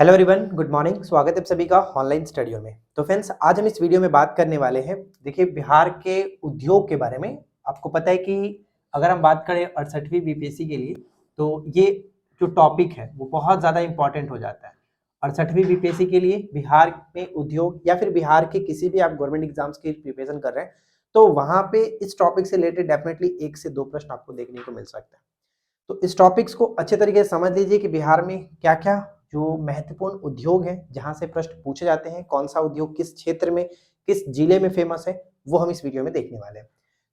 Hello everyone, good morning. स्वागत है आप सभी का ऑनलाइन स्टडियो में। तो फ्रेंड्स, आज हम इस वीडियो में बात करने वाले हैं, देखिए, बिहार के उद्योग के बारे में। आपको पता है कि अगर हम बात करें 68वीं बीपीएससी के लिए, तो ये जो टॉपिक है वो बहुत ज़्यादा इंपॉर्टेंट हो जाता है। 68वीं बीपीएससी के लिए बिहार में उद्योग या फिर बिहार के किसी भी आप गवर्नमेंट एग्जाम्स की प्रिपरेशन कर रहे हैं, तो वहाँ पे इस टॉपिक से रिलेटेड डेफिनेटली 1 से 2 प्रश्न आपको देखने को मिल सकता है। तो इस टॉपिक्स को अच्छे तरीके से समझ लीजिए कि बिहार में क्या-क्या जो महत्वपूर्ण उद्योग हैं, जहाँ से प्रश्न पूछे जाते हैं, कौन सा उद्योग किस क्षेत्र में, किस जिले में फेमस है, वो हम इस वीडियो में देखने वाले हैं।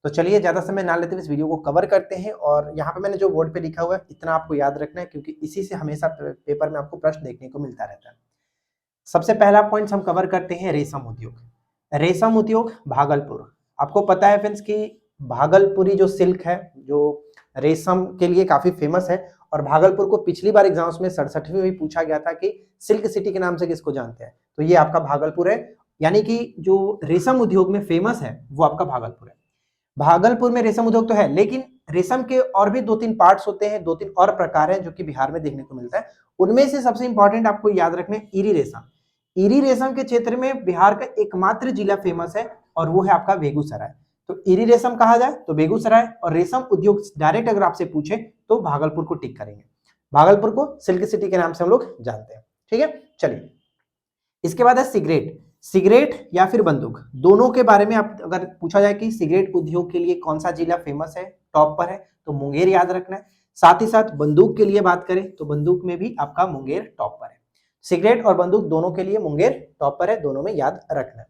तो चलिए ज़्यादा समय ना लेते हुए इस वीडियो को कवर करते हैं। और यहाँ पे मैंने जो बोर्ड पे लिखा हुआ है, इतना आपको याद रखना है, क्योंकि इसी से हमेशा पेपर में आपको प्रश्न देखने को मिलता रहता है। सबसे पहला पॉइंट हम कवर करते हैं रेशम उद्योग। रेशम उद्योग भागलपुर। आपको पता है फ्रेंड्स कि भागलपुरी जो सिल्क है, जो रेशम के लिए काफी फेमस है। और भागलपुर को पिछली बार एग्जाम्स में 67वीं में पूछा गया था कि सिल्क सिटी के नाम से किसको जानते हैं, तो ये आपका भागलपुर है। यानी कि जो रेशम उद्योग में फेमस है वो आपका भागलपुर है। भागलपुर में रेशम उद्योग तो है, लेकिन रेशम के और भी 2-3 पार्ट्स होते हैं, 2-3 और प्रकार हैं जो कि बिहार में देखने को मिलता है। उनमें से सबसे इंपॉर्टेंट आपको याद रखना है इरी रेशम। इरी रेशम के क्षेत्र में बिहार का एकमात्र जिला फेमस है, और वो है आपका बेगूसराय। तो इरी रेशम कहा जाए तो बेगूसराय, और रेशम उद्योग डायरेक्ट अगर आपसे पूछे तो भागलपुर को टिक करेंगे। भागलपुर को सिल्क सिटी के नाम से हम लोग जानते हैं। ठीक है, चलिए। इसके बाद है सिगरेट। सिगरेट या फिर बंदूक, दोनों के बारे में आप अगर पूछा जाए कि सिगरेट उद्योग के लिए कौन सा जिला फेमस है, टॉप पर है, तो मुंगेर याद रखना है। साथ ही साथ बंदूक के लिए बात करें तो बंदूक में भी आपका मुंगेर टॉप पर है। सिगरेट और बंदूक दोनों के लिए मुंगेर टॉप पर है, दोनों में याद रखना है।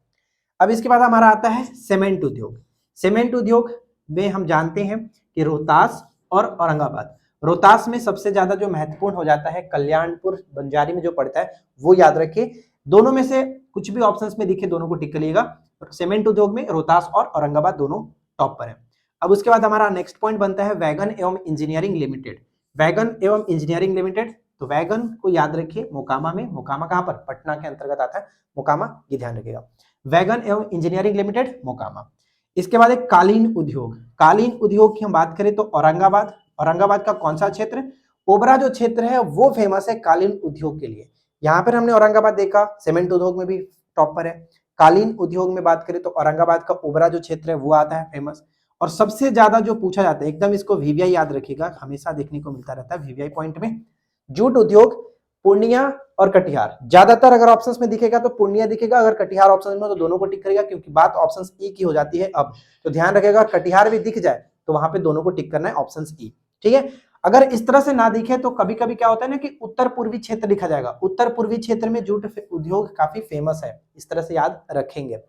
अब इसके बाद हमारा आता है सीमेंट उद्योग। सीमेंट उद्योग में हम जानते हैं कि रोहतास और औरंगाबाद। रोहतास में सबसे ज्यादा जो महत्वपूर्ण हो जाता है कल्याणपुर बंजारी में जो पड़ता है, वो याद रखिए। दोनों में से कुछ भी ऑप्शंस में दिखे दोनों को टिक करिएगा। सीमेंट उद्योग में रोहतास और औरंगाबाद दोनों टॉप पर है। अब उसके बाद हमारा नेक्स्ट पॉइंट बनता है वैगन एवं इंजीनियरिंग लिमिटेड। वैगन एवं इंजीनियरिंग लिमिटेड, तो वैगन को याद रखिए मोकामा में। मोकामा कहां पर? पटना के अंतर्गत आता है मोकामा, ये ध्यान रखिएगा। वैगन एवं इंजीनियरिंग लिमिटेड मोकामा। इसके बाद एक कालीन उद्योग। कालीन उद्योग की हम बात करें तो औरंगाबाद। औरंगाबाद का कौन सा क्षेत्र? ओबरा जो क्षेत्र है वो फेमस है कालीन उद्योग के लिए। यहाँ पर हमने औरंगाबाद देखा, सीमेंट उद्योग में भी टॉप पर है। कालीन उद्योग में बात करें तो औरंगाबाद का ओबरा जो क्षेत्र है वो आता है फेमस। और सबसे ज्यादा जो पूछा जाता है, एकदम इसको वीवीआई याद रखिएगा, हमेशा देखने को मिलता रहता है वीवीआई पॉइंट में, जूट उद्योग, पूर्णिया और कटिहार। ज्यादातर अगर ऑप्शंस में दिखेगा तो पूर्णिया दिखेगा, अगर कटिहार ऑप्शन में तो दोनों को टिक करेगा, क्योंकि बात ऑप्शंस ई की हो जाती है अब। तो ध्यान रखेगा, कटिहार भी दिख जाए तो वहां पे दोनों को टिक करना है, ऑप्शंस ई। ठीक है। अगर इस तरह से ना दिखे तो कभी कभी क्या होता है ना कि उत्तर पूर्वी क्षेत्र लिखा जाएगा। उत्तर पूर्वी क्षेत्र में जूट उद्योग काफी फेमस है, इस तरह से याद रखेंगे।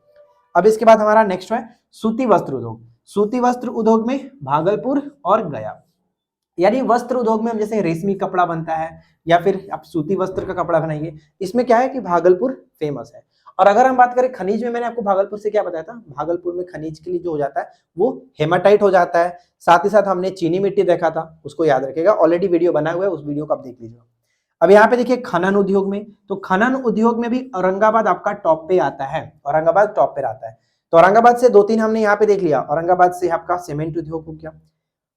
अब इसके बाद हमारा नेक्स्ट है सूती वस्त्र उद्योग। सूती वस्त्र उद्योग में भागलपुर और गया। यानी वस्त्र उद्योग में हम जैसे रेशमी कपड़ा बनता है या फिर आप सूती वस्त्र का कपड़ा बनाइए, इसमें क्या है कि भागलपुर फेमस है। और अगर हम बात करें खनिज में, मैंने आपको भागलपुर से क्या बताया था, भागलपुर में खनिज के लिए जो हो जाता है वो हेमाटाइट हो जाता है। साथ ही साथ हमने चीनी मिट्टी देखा था, उसको याद रखेगा, ऑलरेडी वीडियो बना हुआ है, उस वीडियो को आप देख लीजिए। अब यहाँ पे देखिए खनन उद्योग में, तो खनन उद्योग में भी औरंगाबाद आपका टॉप पे आता है। औरंगाबाद टॉप पे आता है। तो औरंगाबाद से 2-3 हमने यहाँ पे देख लिया। औरंगाबाद से आपका सीमेंट उद्योग हो गया,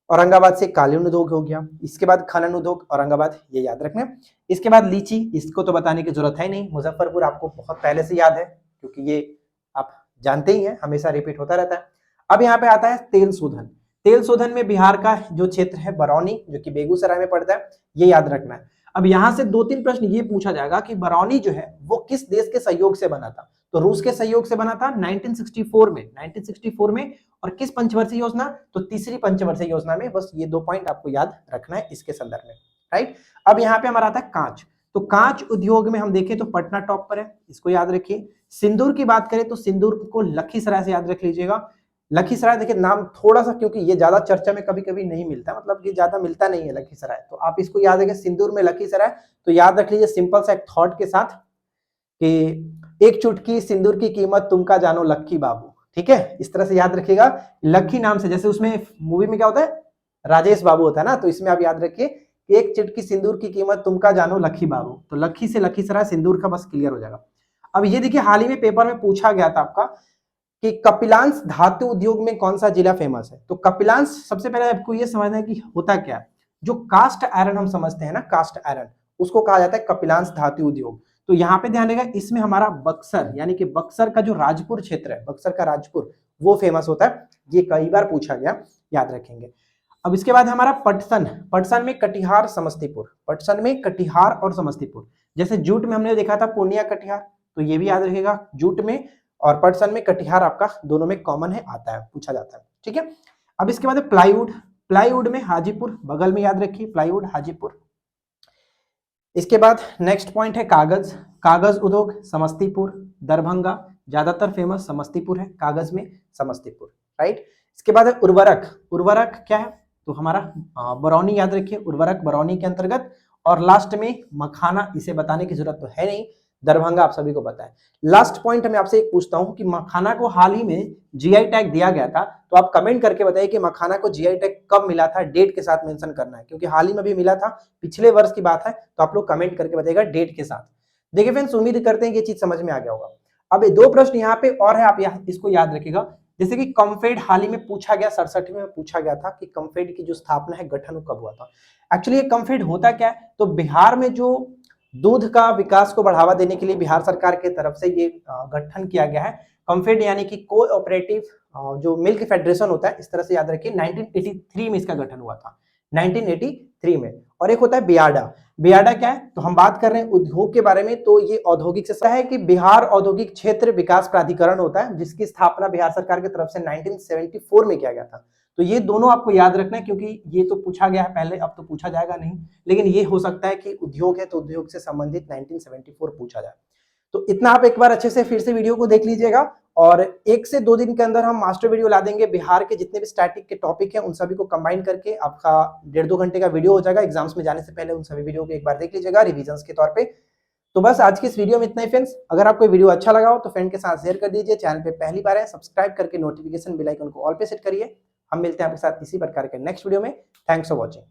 औरंगाबाद से कालीन उद्योग हो गया, इसके बाद खनन उद्योग औरंगाबाद, ये याद रखना। इसके बाद लीची, इसको तो बताने की जरूरत है नहीं, मुजफ्फरपुर आपको बहुत पहले से याद है, क्योंकि ये आप जानते ही हैं, हमेशा रिपीट होता रहता है। अब यहाँ पे आता है तेल शोधन। तेल शोधन में बिहार का जो क्षेत्र है बरौनी, जो कि बेगूसराय में पड़ता है, ये याद रखना है। अब यहाँ से 2-3 प्रश्न ये पूछा जाएगा कि बरौनी जो है वो किस देश के सहयोग से बना था, तो रूस के सहयोग से बना था 1964 में। 1964 में। और किस पंचवर्षीय योजना? तो तीसरी पंचवर्षीय योजना में। बस ये 2 पॉइंट आपको याद रखना है इसके संदर्भ में, राइट। अब यहाँ पे हमारा आता है कांच। तो कांच उद्योग में हम देखें तो पटना टॉप पर है, इसको याद रखिए। सिंदूर की बात करें तो सिंदूर को लखीसराय से याद रख लीजिएगा। लखीसराय देखिए नाम थोड़ा सा, क्योंकि ये ज्यादा चर्चा में कभी कभी नहीं मिलता, मतलब ये ज्यादा मिलता नहीं है लखीसराय, तो आप इसको याद रखें, सिंदूर में लखीसराय। तो याद रख लीजिए सिंपल सा एक थॉट के साथ कि एक चुटकी सिंदूर की कीमत तुमका जानो लक्की बाबू। ठीक है, इस तरह से याद रखिएगा। लक्की नाम से, जैसे उसमें मूवी में क्या होता है, राजेश बाबू होता है ना, तो इसमें आप याद रखिए एक चुटकी सिंदूर की कीमत तुमका जानो लक्की बाबू। तो लक्की से लखीसराय, सिंदूर का बस क्लियर हो जाएगा। अब ये देखिए हाल ही में पेपर में पूछा गया था आपका कि कपिलांश धातु उद्योग में कौन सा जिला फेमस है। तो कपिलांश, सबसे पहले आपको ये समझना है कि होता क्या है। जो कास्ट आयरन हम समझते हैं ना, कास्ट आयरन, उसको कहा जाता है कपिलांश धातु उद्योग। तो यहाँ पे ध्यान रहेगा, इसमें हमारा बक्सर यानी कि बक्सर का जो राजपुर क्षेत्र है, बक्सर का राजपुर, वो फेमस होता है। ये कई बार पूछा गया, याद रखेंगे। अब इसके बाद हमारा पटसन, पटसन में कटिहार समस्तीपुर, पटसन में कटिहार और समस्तीपुर। जैसे जूट में हमने देखा था पूर्णिया कटिहार, तो ये भी याद रखेगा, जूट में और पटसन में कटिहार आपका दोनों में कॉमन है, आता है, पूछा जाता है, ठीक है। अब इसके बाद प्लाईवुड, प्लाईवुड में हाजीपुर, बगल में याद रखिए प्लाईवुड हाजीपुर। इसके बाद नेक्स्ट पॉइंट है कागज, कागज उद्योग समस्तीपुर, दरभंगा, ज्यादातर फेमस समस्तीपुर है कागज में, समस्तीपुर, राइट। इसके बाद है उर्वरक, उर्वरक क्या है, तो हमारा बरौनी याद रखिए, उर्वरक बरौनी के अंतर्गत। और लास्ट में मखाना, इसे बताने की जरूरत तो है नहीं, दरभंगा आप सभी को पता है। लास्ट पॉइंट मैं आपसे एक पूछता हूं कि मखाना को हाल ही में जीआई टैग दिया गया था, तो आप कमेंट करके बताइए कि मखाना को जीआई टैग कब मिला था, डेट के साथ मेंशन करना है, क्योंकि हाल ही में भी मिला था, पिछले वर्ष की बात है, तो आप लोग कमेंट करके बताइएगा डेट के साथ। देखिए फ्रेंड्स, उम्मीद करते हैं कि ये चीज समझ में आ गया होगा। अब ये 2 प्रश्न यहाँ पे और है, आप इसको याद रखिएगा। जैसे कि कम्फेड हाल ही में पूछा गया, 67 में पूछा गया था कि कम्फेड की जो स्थापना है, गठन कब हुआ था। एक्चुअली ये कम्फेड होता क्या है, तो बिहार में जो दूध का विकास को बढ़ावा देने के लिए बिहार सरकार की तरफ से ये गठन किया गया है, कम्फेड यानी कि कोऑपरेटिव जो मिल्क फेडरेशन होता है, इस तरह से याद रखिए। 1983 में इसका गठन हुआ था, 1983 में। और एक होता है बियाडा, बियाडा क्या है, तो हम बात कर रहे हैं उद्योग के बारे में, तो ये औद्योगिक से है कि बिहार औद्योगिक क्षेत्र विकास प्राधिकरण होता है, जिसकी स्थापना बिहार सरकार की तरफ से 1974 में किया गया था। तो ये दोनों आपको याद रखना है, क्योंकि ये तो पूछा गया है पहले, अब तो पूछा जाएगा नहीं, लेकिन ये हो सकता है कि उद्योग है तो उद्योग से संबंधित 1974 पूछा जाए। तो इतना आप एक बार अच्छे से फिर से वीडियो को देख लीजिएगा, और 1 से 2 दिन के अंदर हम मास्टर वीडियो ला देंगे। बिहार के जितने भी स्टैटिक के टॉपिक हैं उन सभी को कंबाइन करके आपका 1.5-2 घंटे का वीडियो हो जाएगा। एग्जाम्स में जाने से पहले उन सभी वीडियो को एक बार देख लीजिएगा रिविजन के तौर पे। तो बस आज की इस वीडियो में इतना ही फ्रेंड्स। अगर आपको वीडियो अच्छा लगा हो तो फ्रेंड के साथ शेयर कर दीजिए। चैनल पे पहली बार है, सब्सक्राइब करके नोटिफिकेशन बेल आइकन को ऑल पे सेट करिए। हम मिलते हैं आपके साथ इसी प्रकार के नेक्स्ट वीडियो में। Thanks for watching.